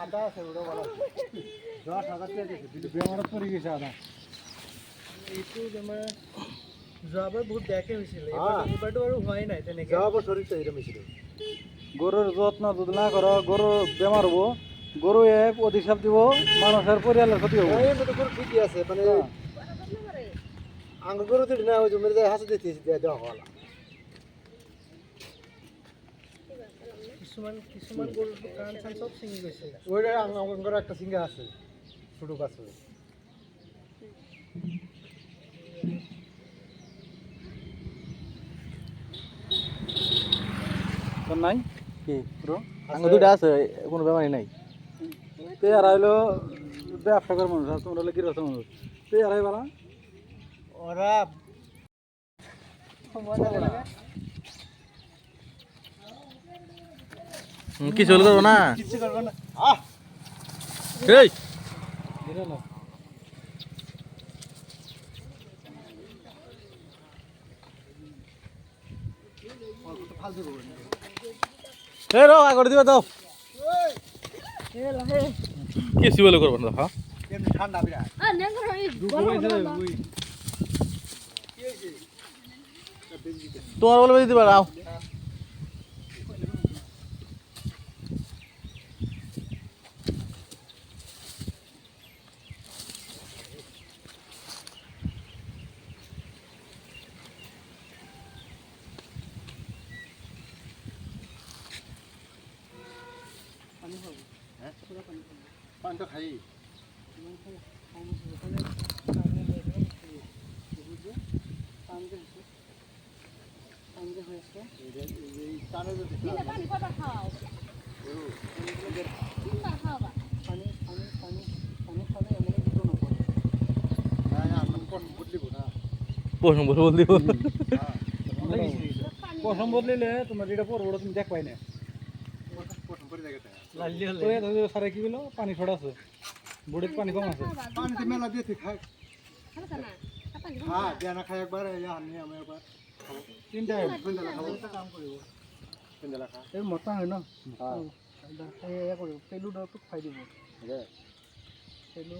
আদা আছে ওটা বলা 10,000 টাকা দিয়েছে কিন্তু বেমারত পড়ে গেছে আদা এইটো বেমাৰ যোৱাবাৰ বহুত বেয়াকে হৈছিল এইবাৰটো আৰু হোৱাই নাই তেনেকে যাওয়ার শরীরটা এরকম ছিল গরুর যত্ন যদি না করো গরু বেমার হবো গরু এক অধিশাপ দিব মানুষের পরিয়ালের ক্ষতি হবো এই মতো করে ঠিকই আছে মানে আঙ্গ গরু তো না ওই জমির যায় হাসে দিতে দেওয়া হলা কিছুমান গৰুৰ কাণ চান চব ছিঙি গৈছে ওইটা আঙ্গর একটা সিঙ্গা আছে ছোট গাছ তোর নাই কি পুরো আছে। আঙ্গ দুইটা আছে কোনো বেমারই নাই তে আর হইলো ব্যবসা করার মানুষ আর তোমরা হলো গৃহস্থ মানুষ তে আর বালা ওরা কিছু হল করবো না কিছু করবে না এই রো আগর দিবা দাও কিছু বলে করবো না হ্যাঁ এমনি ঠান্ডা বিরাট তোমার বলে দিতে পারো পানটা খাই প্রশ্ন বলে বল দিব পশম বদলিলে তোমার যেটা পড়বো তুমি দেখ পাই না সারে কি বলো পানি ছড়া আছে বুড়ির পানি কম আছে পানিতে মেলা দিয়ে খাই হ্যাঁ দেনা খাই একবার আমি একবার খাবো তিনটা খাবো কাম করিব তিনটা খা এই মোটা হয় না হ্যাঁ পেলু ডাক্তার খাই দিব পেলু